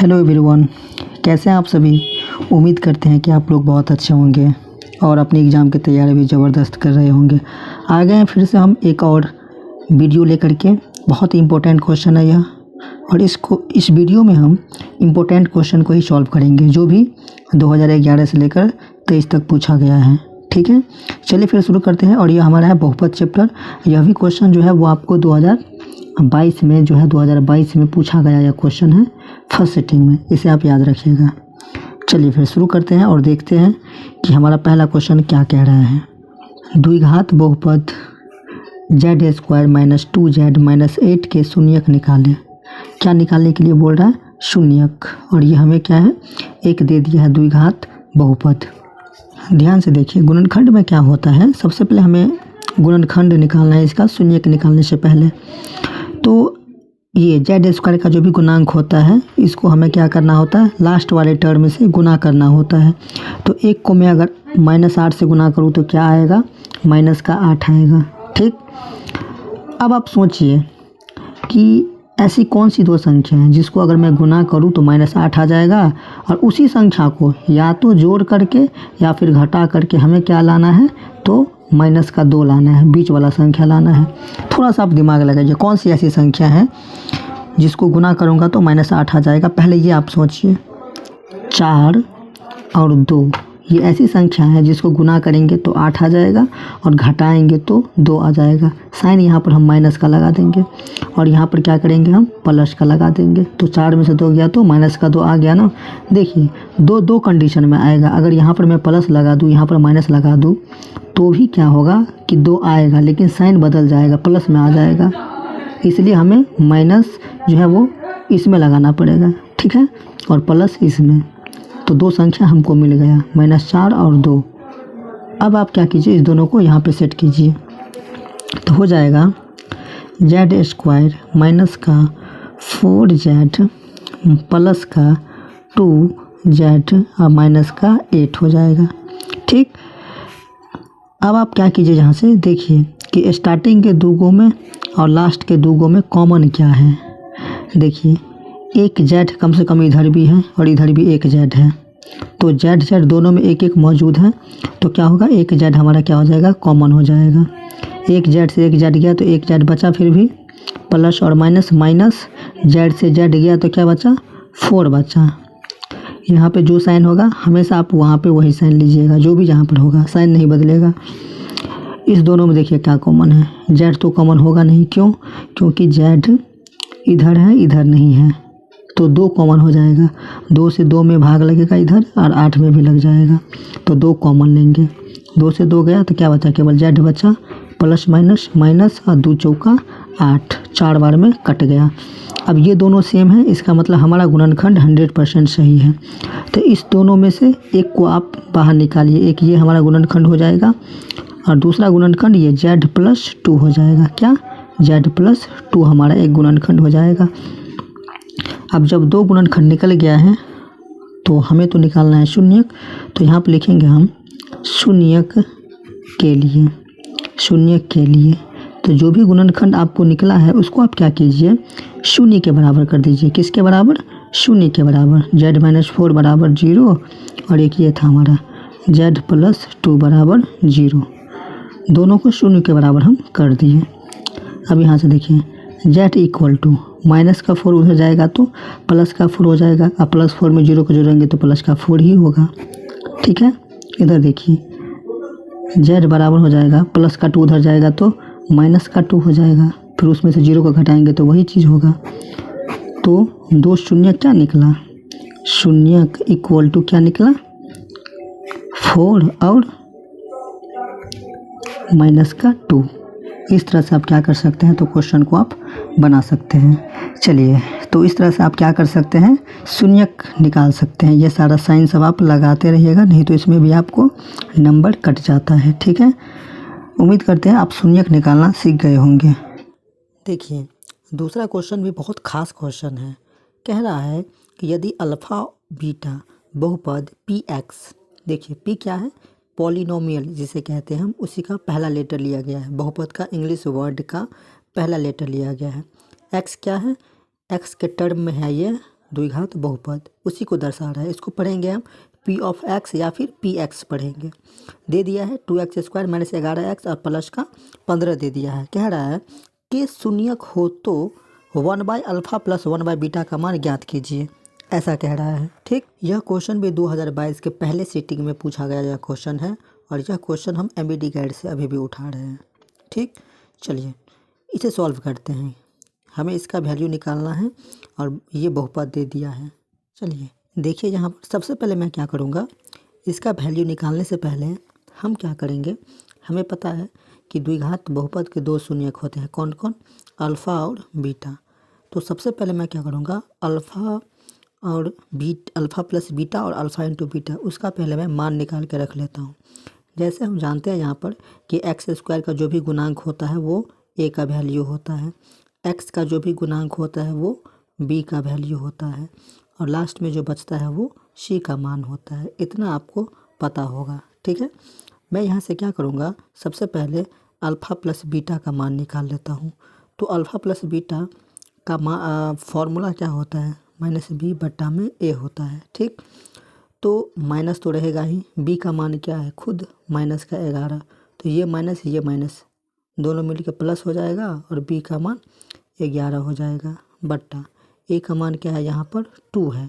Hello everyone, कैसे हैं आप सभी। उम्मीद करते हैं कि आप लोग बहुत अच्छे होंगे और अपनी एग्ज़ाम की तैयारी भी ज़बरदस्त कर रहे होंगे। आ गए हैं फिर से हम एक और वीडियो लेकर के। बहुत ही इम्पोर्टेंट क्वेश्चन है यह, और इस वीडियो में हम इम्पोर्टेंट क्वेश्चन को ही सॉल्व करेंगे जो भी 2011 से लेकर 23 तक पूछा गया है। ठीक है, चलिए फिर शुरू करते हैं। और यह हमारा है बहुपद चैप्टर। यह भी क्वेश्चन जो है वो आपको 2022 में जो है 2022 में पूछा गया यह क्वेश्चन है फर्स्ट सिटिंग में, इसे आप याद रखिएगा। चलिए फिर शुरू करते हैं और देखते हैं कि हमारा पहला क्वेश्चन क्या कह रहा है। द्विघात बहुपद z² माइनस 2z माइनस 8 के शून्यक निकालें। क्या निकालने के लिए बोल रहा है? शून्यक। और ये हमें क्या है, एक दे दिया है द्विघात बहुपद। ध्यान से देखिए, गुणनखंड में क्या होता है, सबसे पहले हमें गुणनखंड निकालना है इसका शून्यक निकालने से पहले। तो ये z² का जो भी गुणांक होता है इसको हमें क्या करना होता है, लास्ट वाले टर्म से गुना करना होता है। तो एक को मैं अगर -8 से गुना करूँ तो क्या आएगा, -8 आएगा। ठीक, अब आप सोचिए कि ऐसी कौन सी दो संख्या हैं जिसको अगर मैं गुना करूँ तो -8 आ जाएगा, और उसी संख्या को या तो जोड़ करके या फिर घटा करके हमें क्या लाना है, तो -2 लाना है, बीच वाला संख्या लाना है। थोड़ा सा आप दिमाग लगाइए, कौन सी ऐसी संख्या है जिसको गुना करूँगा तो -8 आ जाएगा। पहले ये आप सोचिए, 4 और 2 ये ऐसी संख्या है जिसको गुना करेंगे तो 8 आ जाएगा और घटाएंगे तो 2 आ जाएगा। साइन यहाँ पर हम माइनस का लगा देंगे और यहाँ पर क्या करेंगे, हम प्लस का लगा देंगे। तो 4 में से 2 गया तो -2 आ गया ना। देखिए दो कंडीशन में आएगा। अगर यहाँ पर मैं प्लस लगा दूँ, यहाँ पर माइनस लगा दूँ तो भी क्या होगा कि 2 आएगा, लेकिन साइन बदल जाएगा, प्लस में आ जाएगा। इसलिए हमें माइनस जो है वो इसमें लगाना पड़ेगा, ठीक है, और प्लस इसमें। तो दो संख्या हमको मिल गया, -4 और 2। अब आप क्या कीजिए, इस दोनों को यहाँ पे सेट कीजिए तो हो जाएगा z² माइनस का 4z प्लस का 2z और माइनस का 8 हो जाएगा। ठीक, अब आप क्या कीजिए, यहाँ से देखिए कि स्टार्टिंग के दूगों में और लास्ट के दूगों में कॉमन क्या है। देखिए एक z कम से कम इधर भी है और इधर भी एक z है, तो z दोनों में एक मौजूद है। तो क्या होगा, एक z हमारा क्या हो जाएगा, कॉमन हो जाएगा। एक z से एक z गया तो एक z बचा, फिर भी प्लस और माइनस, माइनस z से z गया तो क्या बचा, 4 बचा। यहाँ पे जो साइन होगा हमेशा आप वहाँ पे वही साइन लीजिएगा, जो भी जहाँ पर होगा साइन नहीं बदलेगा। इस दोनों में देखिए क्या कॉमन है, z तो कॉमन होगा नहीं। क्यों? क्योंकि z इधर है, इधर नहीं है, तो 2 कॉमन हो जाएगा। 2 से 2 में भाग लगेगा इधर और 8 में भी लग जाएगा, तो 2 कॉमन लेंगे। 2 से 2 गया तो क्या बचा, केवल z बचा, प्लस माइनस माइनस और 2 चौका 8, 4 बार में कट गया। अब ये दोनों सेम है, इसका मतलब हमारा गुणनखंड 100% सही है। तो इस दोनों में से एक को आप बाहर निकालिए, एक ये हमारा गुणनखंड हो जाएगा और दूसरा गुणनखंड ये z+2 हो जाएगा। क्या, z+2 हमारा एक गुणनखंड हो जाएगा। अब जब 2 गुणनखंड निकल गया है तो हमें तो निकालना है शून्यक। तो यहाँ पर लिखेंगे हम शून्यक के लिए, शून्यक के लिए। तो जो भी गुणनखंड आपको निकला है उसको आप क्या कीजिए, शून्य के बराबर कर दीजिए। किसके बराबर, शून्य के बराबर। z-4 बराबर 0 और एक ये था हमारा z+2 बराबर 0। दोनों को शून्य के बराबर हम कर दिए। अब यहाँ से देखिए z माइनस का 4 उधर जाएगा तो प्लस का 4 हो जाएगा, अब +4 में 0 को जोड़ेंगे तो प्लस का 4 ही होगा। ठीक है, इधर देखिए z बराबर हो जाएगा, प्लस का 2 उधर जाएगा तो माइनस का 2 हो जाएगा, फिर उसमें से 0 को घटाएंगे तो वही चीज़ होगा। तो 2 शून्य क्या निकला, शून्यक इक्वल टू क्या निकला, 4 और माइनस का 2। इस तरह से आप क्या कर सकते हैं, तो क्वेश्चन को आप बना सकते हैं। चलिए, तो इस तरह से आप क्या कर सकते हैं, शून्यक निकाल सकते हैं। ये सारा साइन सब आप लगाते रहिएगा, नहीं तो इसमें भी आपको नंबर कट जाता है। ठीक है, उम्मीद करते हैं आप शून्यक निकालना सीख गए होंगे। देखिए दूसरा क्वेश्चन भी बहुत ख़ास क्वेश्चन है। कह रहा है कि यदि अल्फ़ा बीटा बहुपद px, देखिए p क्या है, पॉलिनोमियल जिसे कहते हैं हम, उसी का पहला लेटर लिया गया है। बहुपद का इंग्लिश वर्ड का पहला लेटर लिया गया है। x क्या है, x के टर्म में है ये द्विघात बहुपद, उसी को दर्शा रहा है। इसको पढ़ेंगे हम पी ऑफ एक्स या फिर पी एक्स पढ़ेंगे। दे दिया है 2x² माइनस 11x और प्लस का 15 दे दिया है। कह रहा है कि शून्यक हो तो 1/α प्लस 1/β का मान ज्ञात कीजिए, ऐसा कह रहा है। ठीक, यह क्वेश्चन भी 2022 के पहले सीटिंग में पूछा गया यह क्वेश्चन है और यह क्वेश्चन हम MBD गाइड से अभी भी उठा रहे हैं। ठीक, चलिए इसे सॉल्व करते हैं। हमें इसका वैल्यू निकालना है और ये बहुपद दे दिया है। चलिए देखिए, यहाँ पर सबसे पहले मैं क्या करूँगा, इसका वैल्यू निकालने से पहले हम क्या करेंगे, हमें पता है कि द्विघात बहुपद के दो शून्यक होते हैं, कौन कौन, अल्फ़ा और बीटा। तो सबसे पहले मैं क्या करूँगा, अल्फ़ा प्लस बीटा और अल्फ़ा इंटू बीटा, उसका पहले मैं मान निकाल के रख लेता हूँ। जैसे हम जानते हैं यहाँ पर कि x² का जो भी गुणांक होता है वो a का वैल्यू होता है, x का जो भी गुणांक होता है वो b का वैल्यू होता है और लास्ट में जो बचता है वो c का मान होता है। इतना आपको पता होगा। ठीक है, मैं यहाँ से क्या करूँगा, सबसे पहले अल्फ़ा प्लस बीटा का मान निकाल लेता हूँ। तो अल्फ़ा प्लस बीटा का फॉर्मूला क्या होता है, -b/a होता है। ठीक, तो माइनस तो रहेगा ही, b का मान क्या है, खुद माइनस का 11, तो ये माइनस दोनों मिलकर प्लस हो जाएगा और b का मान 11 हो जाएगा, बट्टा a का मान क्या है, यहाँ पर 2 है,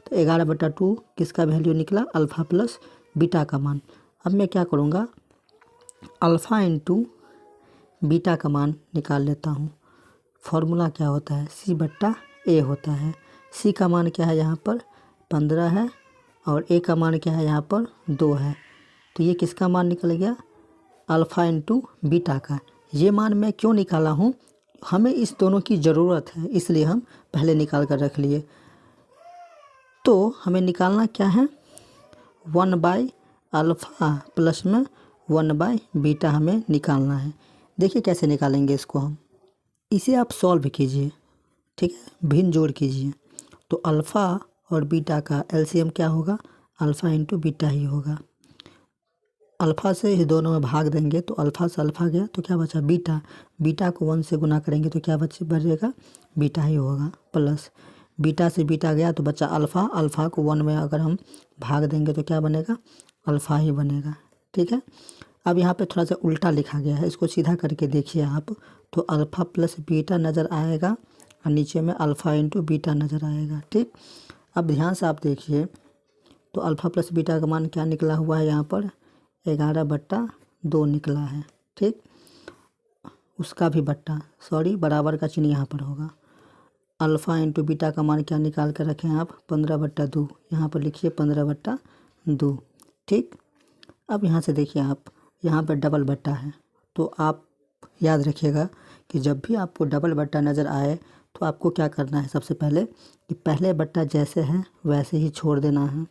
तो 11/2 किसका वैल्यू निकला, अल्फ़ा प्लस बीटा का मान। अब मैं क्या करूँगा, अल्फ़ा इंटू बीटा का मान निकाल लेता हूँ। फॉर्मूला क्या होता है, c/a होता है। c का मान क्या है, यहाँ पर 15 है और a का मान क्या है, यहाँ पर 2 है, तो ये किसका मान निकल गया, अल्फ़ा इंटू बीटा का। ये मान मैं क्यों निकाला हूँ, हमें इस दोनों की ज़रूरत है इसलिए हम पहले निकाल कर रख लिए। तो हमें निकालना क्या है, 1/α प्लस में 1/β हमें निकालना है। देखिए कैसे निकालेंगे इसको हम, इसे आप सॉल्व कीजिए। ठीक है, भिन्न जोड़ कीजिए, तो अल्फ़ा और बीटा का एलसीएम क्या होगा, अल्फ़ा इंटू बीटा ही होगा। अल्फ़ा से इस दोनों में भाग देंगे तो अल्फ़ा से अल्फ़ा गया तो क्या बचा, बीटा, बीटा को 1 से गुना करेंगे तो क्या बचेगा, बीटा ही होगा, प्लस बीटा से बीटा गया तो बचा अल्फ़ा, अल्फ़ा को 1 में अगर हम भाग देंगे तो क्या बनेगा, अल्फ़ा ही बनेगा। ठीक है, अब यहाँ पे थोड़ा सा उल्टा लिखा गया है, इसको सीधा करके देखिए आप, तो अल्फ़ा प्लस बीटा नज़र आएगा और नीचे में अल्फ़ा इंटू बीटा नज़र आएगा। ठीक, अब ध्यान से आप देखिए, तो अल्फ़ा प्लस बीटा का मान क्या निकला हुआ है, यहाँ पर 11/2 निकला है। ठीक, उसका भी बराबर का चिन्ह यहाँ पर होगा। अल्फ़ा इंटू बीटा का मान क्या निकाल कर रखें आप, 15/2, यहाँ पर लिखिए 15/2। ठीक, अब यहाँ से देखिए आप, यहाँ पर डबल बट्टा है, तो आप याद रखिएगा कि जब भी आपको डबल बट्टा नज़र आए तो आपको क्या करना है, सबसे पहले कि पहले बट्टा जैसे है वैसे ही छोड़ देना है।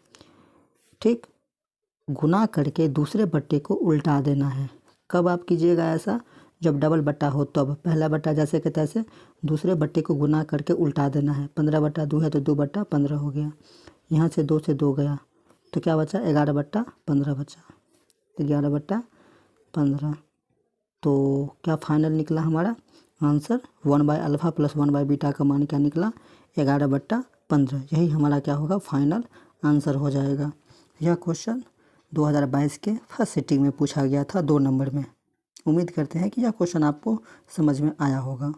ठीक, गुना करके दूसरे बट्टे को उल्टा देना है। कब आप कीजिएगा ऐसा, जब डबल बट्टा हो तब। पहला बट्टा जैसे के तैसे दूसरे बट्टे को गुना करके उल्टा देना है। 15/2 है तो 2/15 हो गया, यहाँ से 2 से 2 गया तो क्या बचा, 11/15 बचा, 11/15। तो क्या फाइनल निकला हमारा आंसर, 1/α प्लस 1/β का मान क्या निकला, 11/15। यही हमारा क्या होगा, फाइनल आंसर हो जाएगा। यह क्वेश्चन 2022 के फर्स्ट सिटिंग में पूछा गया था 2 नंबर में। उम्मीद करते हैं कि यह क्वेश्चन आपको समझ में आया होगा।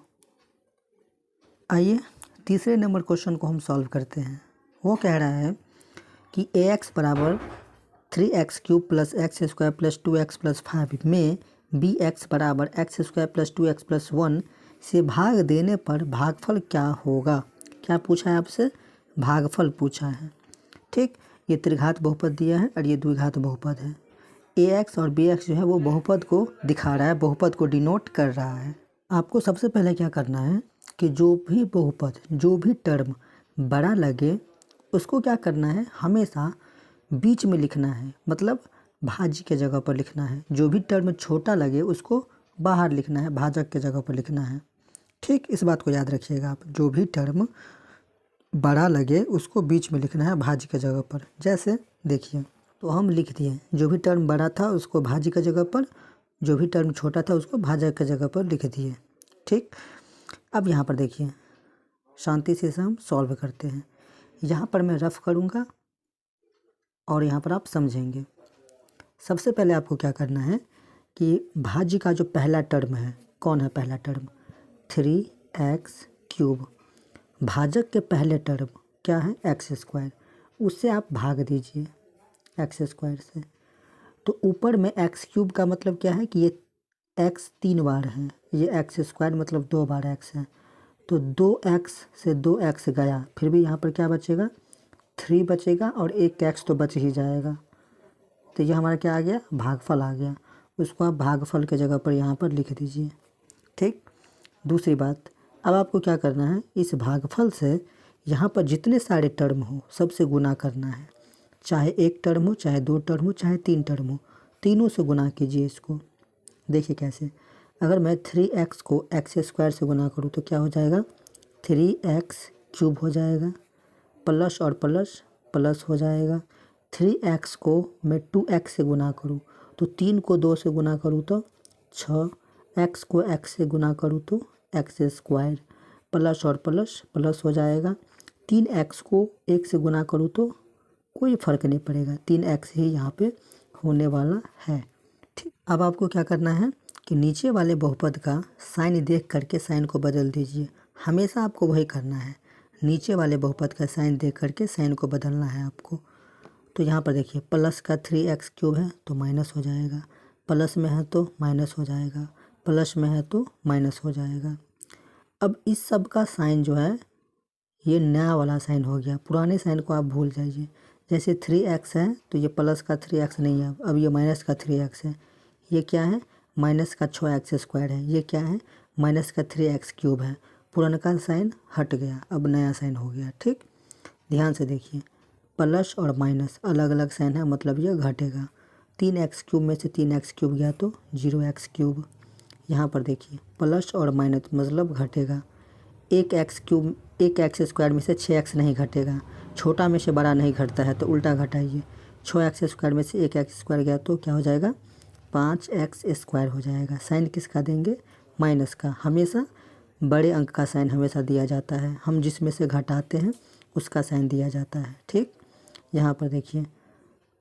आइए तीसरे नंबर क्वेश्चन को हम सॉल्व करते हैं। वो कह रहा है कि ax बराबर 3x³ plus x² plus 2x plus 5 में bx बराबर x² प्लस 2x प्लस 1 से भाग देने पर भागफल क्या होगा। क्या पूछा है आपसे, भागफल पूछा है। ठीक, ये त्रिघात बहुपद दिया है और ये द्विघात बहुपद है। ax और bx जो है वो बहुपद को दिखा रहा है, बहुपद को डिनोट कर रहा है। आपको सबसे पहले क्या करना है कि जो भी बहुपद, जो भी टर्म बड़ा लगे उसको क्या करना है, हमेशा बीच में लिखना है, मतलब भाज्य के जगह पर लिखना है। जो भी टर्म छोटा लगे उसको बाहर लिखना है, भाजक के जगह पर लिखना है। ठीक, इस बात को याद रखिएगा आप, जो भी टर्म बड़ा लगे उसको बीच में लिखना है, भाज्य के जगह पर। जैसे देखिए, तो हम लिख दिए, जो भी टर्म बड़ा था उसको भाज्य के जगह पर, जो भी टर्म छोटा था उसको भाजक के जगह पर लिख दिए। ठीक, अब यहाँ पर देखिए, शांति से इसे हम सॉल्व करते हैं। यहाँ पर मैं रफ करूँगा और यहाँ पर आप समझेंगे। सबसे पहले आपको क्या करना है कि भाज्य का जो पहला टर्म है, कौन है पहला टर्म? 3x³। भाजक के पहले टर्म क्या है? x²। उससे आप भाग दीजिए x² से। तो ऊपर में x³ का मतलब क्या है कि ये x 3 बार है, ये x² मतलब 2 बार x है। तो 2x से 2x गया, फिर भी यहाँ पर क्या बचेगा? 3 बचेगा और एक x तो बच ही जाएगा। तो ये हमारा क्या आ गया? भागफल आ गया। उसको आप भागफल के जगह पर यहाँ पर लिख दीजिए। ठीक। दूसरी बात, अब आपको क्या करना है, इस भागफल से यहाँ पर जितने सारे टर्म हो सबसे गुना करना है। चाहे एक टर्म हो, चाहे 2 टर्म हो, चाहे 3 टर्म हो, तीनों से गुना कीजिए इसको। देखिए कैसे, अगर मैं 3x को x² से गुना करूँ तो क्या हो जाएगा? 3x³ हो जाएगा। प्लस और प्लस प्लस हो जाएगा। 3x को मैं 2x से गुना करूँ तो 3 को 2 से गुना करूँ तो 6, x को x से गुना करूँ तो x², प्लस और प्लस प्लस हो जाएगा। 3x को 1 से गुना करूँ तो कोई फ़र्क नहीं पड़ेगा, 3x ही यहाँ पे होने वाला है। ठीक। अब आपको क्या करना है कि नीचे वाले बहुपद का साइन देख करके साइन को बदल दीजिए। हमेशा आपको वही करना है, नीचे वाले बहुपद का साइन देख करके साइन को बदलना है आपको। तो यहाँ पर देखिए, प्लस का 3x³ है तो माइनस हो जाएगा, प्लस में है तो माइनस हो जाएगा, प्लस में है तो माइनस हो जाएगा। अब इस सब का साइन जो है ये नया वाला साइन हो गया, पुराने साइन को आप भूल जाइए। जैसे 3x है तो ये प्लस का 3x नहीं है, अब ये माइनस का 3x है। ये क्या है? माइनस का 6x² है। ये क्या है? माइनस का 3x³ है। पुराना का साइन हट गया, अब नया साइन हो गया। ठीक, ध्यान से देखिए, प्लस और माइनस अलग अलग साइन है, मतलब ये घटेगा। 3x³ में से 3x³ गया तो 0x³। यहाँ पर देखिए, प्लस और माइनस मतलब घटेगा। एक x² में से 6x नहीं घटेगा, छोटा में से बड़ा नहीं घटता है तो उल्टा घटाइए। 6x² में से 1x² गया तो क्या हो जाएगा? 5x² हो जाएगा। साइन किसका देंगे? माइनस का। हमेशा बड़े अंक का साइन हमेशा दिया जाता है, हम जिसमें से घटाते हैं उसका साइन दिया जाता है। ठीक, यहाँ पर देखिए,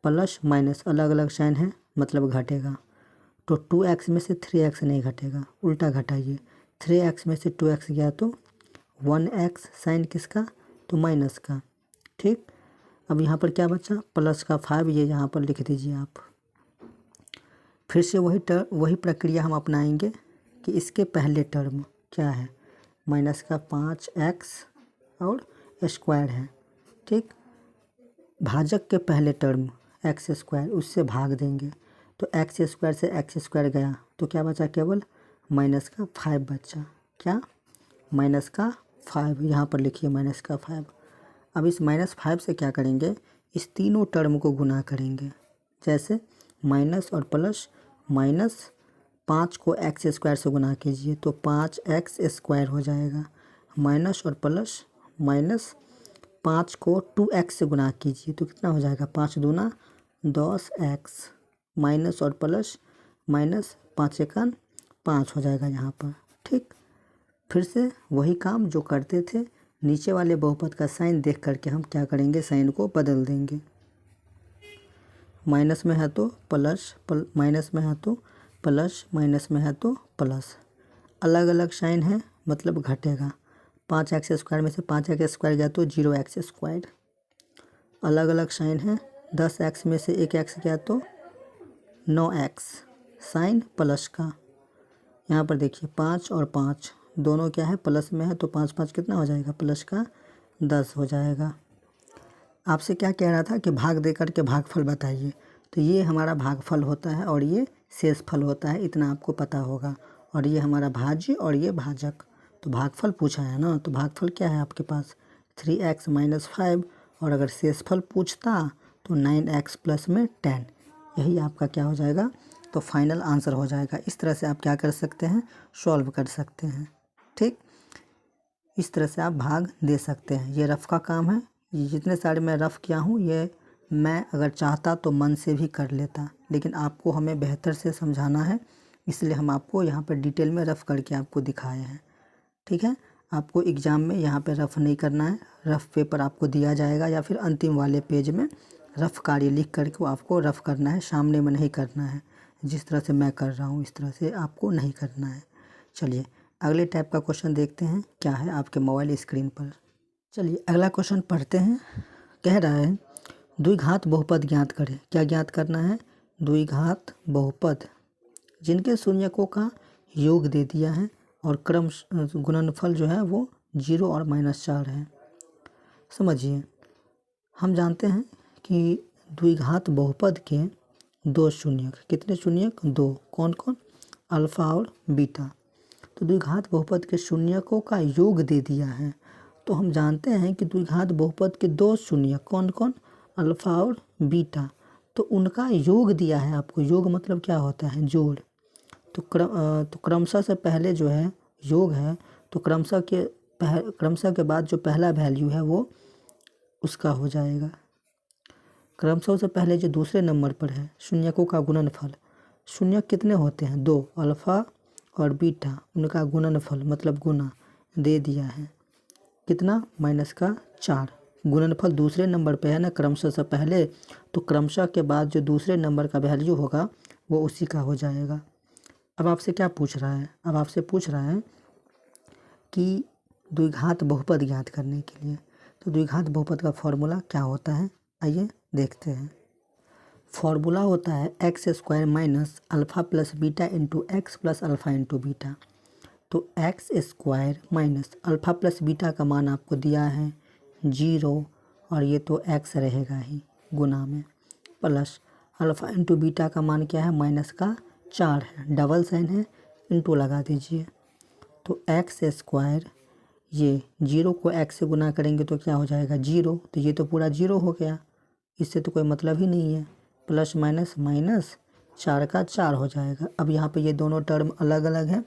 प्लस माइनस अलग अलग साइन है मतलब घटेगा। तो 2x में से 3x नहीं घटेगा, उल्टा घटाइए। 3x में से 2x गया तो 1x, साइन किसका? तो माइनस का। ठीक, अब यहाँ पर क्या बचा? प्लस का 5, ये यहाँ पर लिख दीजिए आप। फिर से वही प्रक्रिया हम अपनाएंगे कि इसके पहले टर्म क्या है? माइनस का 5x और स्क्वायर है। ठीक, भाजक के पहले टर्म x², उससे भाग देंगे तो x² से x² गया तो क्या बचा? केवल माइनस का 5 बचा। क्या? माइनस का 5, यहाँ पर लिखिए माइनस का 5। अब इस -5 से क्या करेंगे? इस तीनों टर्म को गुना करेंगे। जैसे माइनस और प्लस, माइनस 5 को x² से गुना कीजिए तो 5x² हो जाएगा। माइनस और प्लस, माइनस 5 को 2x से गुना कीजिए तो कितना हो जाएगा? 5 दूना 10x। माइनस और प्लस, माइनस 5 एकान 5 हो जाएगा यहाँ पर। ठीक, फिर से वही काम जो करते थे, नीचे वाले बहुपद का साइन देख करके हम क्या करेंगे? साइन को बदल देंगे। माइनस में है तो प्लस, माइनस में है तो प्लस, माइनस में है तो प्लस। अलग अलग साइन है मतलब घटेगा। 5x² में से 5x² गया तो 0x²। अलग अलग साइन है, 10x में से 1x गया तो 9x, साइन प्लस का। यहाँ पर देखिए 5 और 5 दोनों क्या है? प्लस में है तो 5 5 कितना हो जाएगा? प्लस का 10 हो जाएगा। आपसे क्या कह रहा था कि भाग दे करके भागफल बताइए, तो ये हमारा भागफल होता है और ये शेषफल होता है, इतना आपको पता होगा। और ये हमारा भाज्य और ये भाजक। तो भागफल पूछा है ना, तो भागफल क्या है आपके पास? 3x - 5। और अगर शेषफल पूछता तो 9x प्लस में 10, यही आपका क्या हो जाएगा? तो फाइनल आंसर हो जाएगा। इस तरह से आप क्या कर सकते हैं? सॉल्व कर सकते हैं। ठीक, इस तरह से आप भाग दे सकते हैं। ये रफ़ का काम है। ये जितने सारे मैं रफ़ किया हूँ ये मैं अगर चाहता तो मन से भी कर लेता, लेकिन आपको हमें बेहतर से समझाना है, इसलिए हम आपको यहाँ पर डिटेल में रफ़ करके आपको दिखाए हैं। ठीक है, आपको एग्ज़ाम में यहाँ पे रफ़ नहीं करना है, रफ़ पेपर आपको दिया जाएगा या फिर अंतिम वाले पेज में रफ़ कार्य लिख करके वो आपको रफ़ करना है, सामने में नहीं करना है। जिस तरह से मैं कर रहा हूँ इस तरह से आपको नहीं करना है। चलिए अगले टाइप का क्वेश्चन देखते हैं क्या है आपके मोबाइल स्क्रीन पर। चलिए अगला क्वेश्चन पढ़ते हैं। कह रहा है द्विघात बहुपद ज्ञात करें। क्या ज्ञात करना है? द्विघात बहुपद जिनके शून्यकों का योग दे दिया है और क्रम गुणनफल जो है वो 0 और -4 है। समझिए, हम जानते हैं कि द्विघात बहुपद के 2 शून्यक, कितने शून्यक? 2। कौन कौन? अल्फ़ा और बीटा। तो द्विघात बहुपद के शून्यकों का योग दे दिया है, तो हम जानते हैं कि द्विघात बहुपद के 2 शून्यक कौन कौन? अल्फ़ा और बीटा। तो उनका योग दिया है आपको। योग मतलब क्या होता है? जोड़। तो क्रमशः से पहले जो है योग है, तो क्रमशः के बाद जो पहला वैल्यू है वो उसका हो जाएगा। क्रमशः से पहले जो दूसरे नंबर पर है शून्यकों का गुणनफल। शून्यक कितने होते हैं? 2। अल्फ़ा और बीटा, उनका गुणनफल मतलब गुना दे दिया है। कितना? -4। गुणनफल दूसरे नंबर पे है ना, क्रमशः से पहले, तो क्रमशः के बाद जो दूसरे नंबर का वैल्यू होगा वो उसी का हो जाएगा। अब आपसे क्या पूछ रहा है? अब आपसे पूछ रहा है कि द्विघात बहुपद ज्ञात करने के लिए। तो द्विघात बहुपद का फॉर्मूला क्या होता है? आइए देखते हैं। फॉर्मूला होता है x² - alpha plus beta into x plus alpha into beta. तो x² - अल्फ़ा प्लस बीटा का मान आपको दिया है 0 और ये तो x रहेगा ही गुना में, प्लस अल्फ़ा इंटू बीटा का मान क्या है? -4 है, डबल साइन है, इंटू लगा दीजिए। तो x², ये 0 को x से गुना करेंगे तो क्या हो जाएगा? 0। तो ये तो पूरा 0 हो गया, इससे तो कोई मतलब ही नहीं है। प्लस माइनस माइनस 4 का 4 हो जाएगा। अब यहाँ पे ये दोनों टर्म अलग अलग हैं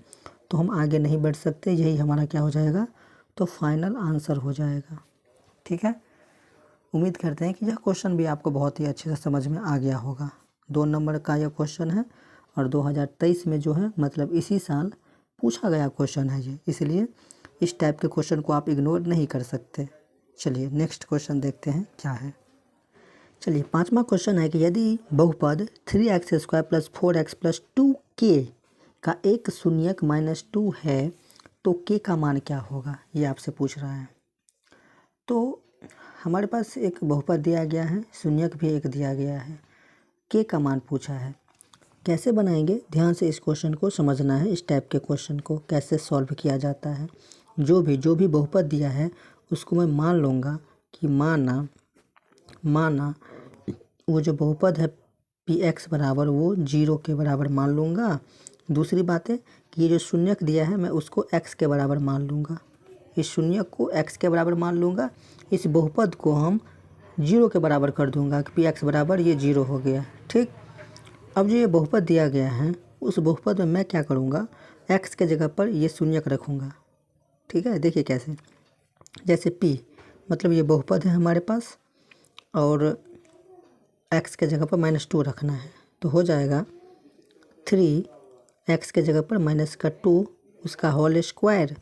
तो हम आगे नहीं बढ़ सकते, यही हमारा क्या हो जाएगा? तो फाइनल आंसर हो जाएगा। ठीक है, उम्मीद करते हैं कि यह क्वेश्चन भी आपको बहुत ही अच्छे से समझ में आ गया होगा। 2 नंबर का यह क्वेश्चन है और 2023 में जो है मतलब इसी साल पूछा गया क्वेश्चन है ये, इसलिए इस टाइप के क्वेश्चन को आप इग्नोर नहीं कर सकते। चलिए नेक्स्ट क्वेश्चन देखते हैं क्या है। चलिए 5वां क्वेश्चन है कि यदि बहुपद 3x² + 4x + 2k का एक शून्यक -2 है तो k का मान क्या होगा? ये आपसे पूछ रहा है। तो हमारे पास एक बहुपद दिया गया है, शून्यक भी एक दिया गया है, k का मान पूछा है। कैसे बनाएंगे? ध्यान से इस क्वेश्चन को समझना है। इस टाइप के क्वेश्चन को कैसे सॉल्व किया जाता है। जो भी बहुपद दिया है उसको मैं मान लूँगा कि माना वो जो बहुपद है px बराबर वो 0 के बराबर मान लूँगा। दूसरी बात है कि ये जो शून्यक दिया है मैं उसको x के बराबर मान लूँगा। इस शून्यक को x के बराबर मान लूँगा। इस बहुपद को हम 0 के बराबर कर दूँगा कि px बराबर ये 0 हो गया। ठीक, अब जो ये बहुपद दिया गया है उस बहुपद में मैं क्या करूँगा? x के जगह पर ये शून्यक रखूँगा। ठीक है, देखिए कैसे। जैसे p मतलब ये बहुपद है हमारे पास और x के जगह पर -2 रखना है, तो हो जाएगा 3x के जगह पर -2 उसका होल स्क्वायर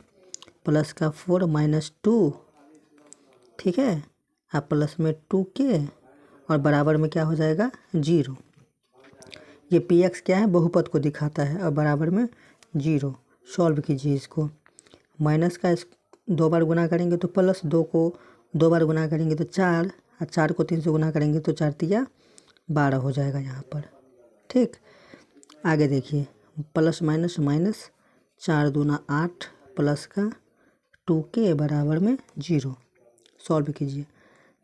प्लस का 4 -2, ठीक है, अब प्लस में 2k और बराबर में क्या हो जाएगा? 0। ये px क्या है? बहुपद को दिखाता है और बराबर में 0। सॉल्व कीजिए इसको। माइनस का 2 बार गुना करेंगे तो प्लस, 2 को 2 बार गुना करेंगे तो 4 और 4 को 3 से गुना करेंगे तो 4 तिया 12 हो जाएगा यहाँ पर। ठीक, आगे देखिए, प्लस माइनस माइनस 4 दूना 8 प्लस का 2k बराबर में 0। सॉल्व कीजिए।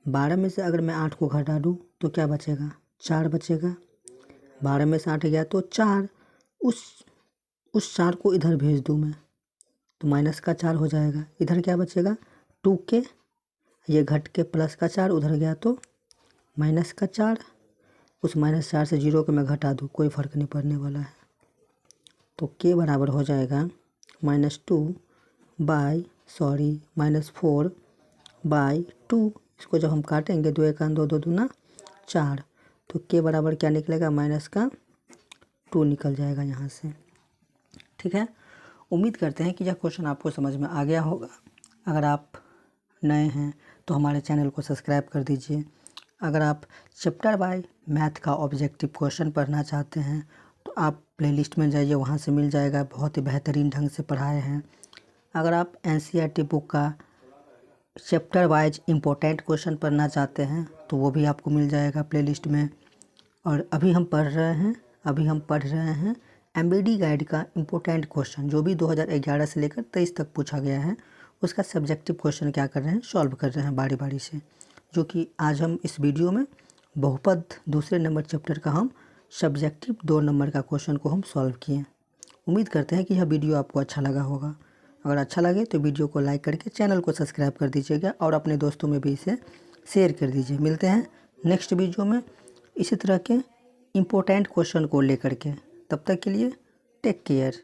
12 में से अगर मैं 8 को घटा दूँ तो क्या बचेगा? 4 बचेगा। 12 में से 8 गया तो 4, उस 4 को इधर भेज दूँ मैं तो माइनस का 4 हो जाएगा। इधर क्या बचेगा? 2k, ये घट के प्लस का 4 उधर गया तो माइनस का 4। उस -4 से 0 को मैं घटा दूँ कोई फ़र्क नहीं पड़ने वाला है। तो k बराबर हो जाएगा -4/2। इसको जब हम काटेंगे 2 1 2 2 दूना 4, तो k बराबर क्या निकलेगा? -2 निकल जाएगा यहाँ से। ठीक है, उम्मीद करते हैं कि यह क्वेश्चन आपको समझ में आ गया होगा। अगर आप नए हैं तो हमारे चैनल को सब्सक्राइब कर दीजिए। अगर आप चैप्टर बाय मैथ का ऑब्जेक्टिव क्वेश्चन पढ़ना चाहते हैं तो आप प्लेलिस्ट में जाइए, वहाँ से मिल जाएगा। बहुत ही बेहतरीन ढंग से पढ़ाए हैं। अगर आप एनसीईआरटी बुक का चैप्टर वाइज इम्पोर्टेंट क्वेश्चन पढ़ना चाहते हैं तो वो भी आपको मिल जाएगा प्लेलिस्ट में। और अभी हम पढ़ रहे हैं एमबीडी गाइड का इम्पोर्टेंट क्वेश्चन, जो भी 2011 से लेकर 23 तक पूछा गया है, उसका सब्जेक्टिव क्वेश्चन क्या कर रहे हैं, सॉल्व कर रहे हैं बारी बारी से। जो कि आज हम इस वीडियो में बहुपद दूसरे नंबर चैप्टर का हम सब्जेक्टिव 2 नंबर का क्वेश्चन को हम सॉल्व किए। उम्मीद करते हैं कि यह वीडियो आपको अच्छा लगा होगा। अगर अच्छा लगे तो वीडियो को लाइक करके चैनल को सब्सक्राइब कर दीजिएगा और अपने दोस्तों में भी इसे शेयर कर दीजिए। मिलते हैं नेक्स्ट वीडियो में इसी तरह के इम्पोर्टेंट क्वेश्चन को लेकर के। तब तक के लिए टेक केयर।